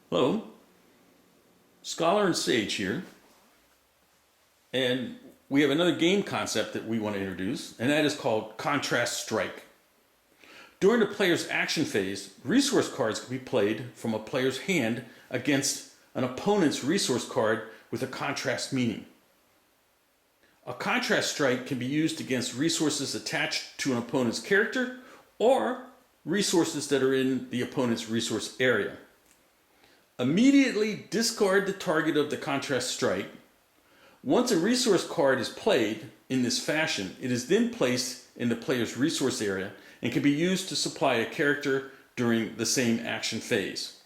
Hello, Scholar and Sage here, and we have another game concept that we want to introduce, and that is called Contrast Strike. During the player's action phase, resource cards can be played from a player's hand against an opponent's resource card with a contrast meaning. A contrast strike can be used against resources attached to an opponent's character or resources that are in the opponent's resource area. Immediately discard the target of the contrast strike. Once a resource card is played in this fashion, it is then placed in the player's resource area and can be used to supply a character during the same action phase.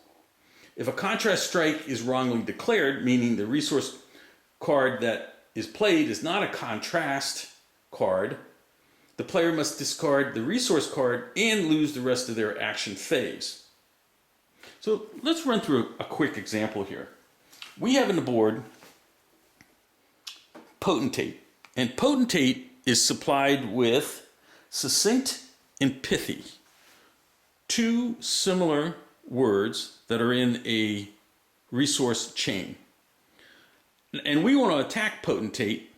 If a contrast strike is wrongly declared, meaning the resource card that is played is not a contrast card, the player must discard the resource card and lose the rest of their action phase. So let's run through a quick example here. We have on the board Potentate, and Potentate is supplied with Succinct and Pithy, two similar words that are in a resource chain. And we want to attack Potentate,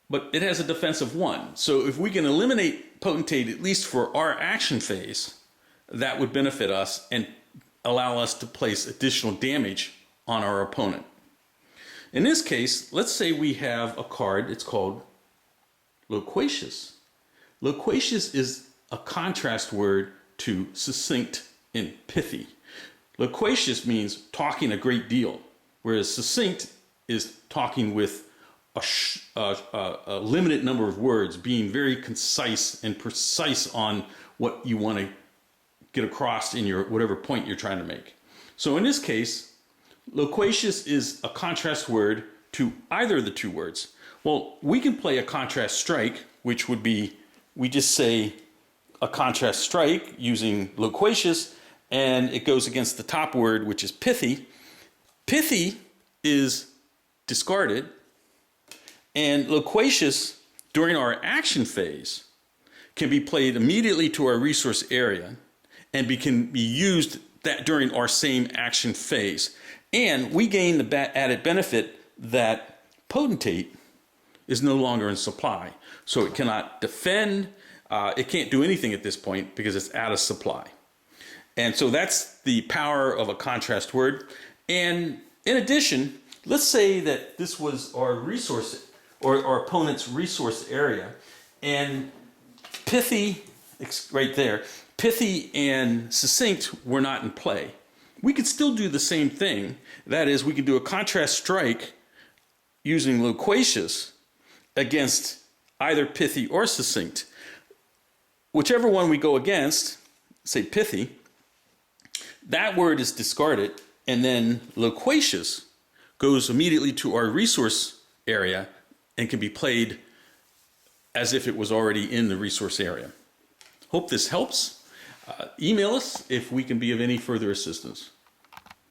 but it has a defense of 1. So if we can eliminate Potentate, at least for our action phase, that would benefit us and allow us to place additional damage on our opponent. In this case, let's say we have a card, it's called Loquacious. Loquacious is a contrast word to succinct and pithy. Loquacious means talking a great deal, whereas succinct is talking with a limited number of words, being very concise and precise on what you want to get across in your whatever point you're trying to make. So in this case, loquacious is a contrast word to either of the two words. Well, we can play a contrast strike, which would be, we just say a contrast strike using loquacious, and it goes against the top word, which is pithy. Pithy is discarded, and loquacious during our action phase can be played immediately to our resource area and can be used during our same action phase. And we gain the added benefit that Potentate is no longer in supply. So it cannot defend, it can't do anything at this point because it's out of supply. And so that's the power of a contrast word. And in addition, let's say that this was our resource or our opponent's resource area, and pithy, right there, pithy and succinct were not in play. We could still do the same thing. That is, we could do a contrast strike using loquacious against either pithy or succinct. Whichever one we go against, say pithy, that word is discarded, and then loquacious goes immediately to our resource area and can be played as if it was already in the resource area. Hope this helps. Email us if we can be of any further assistance.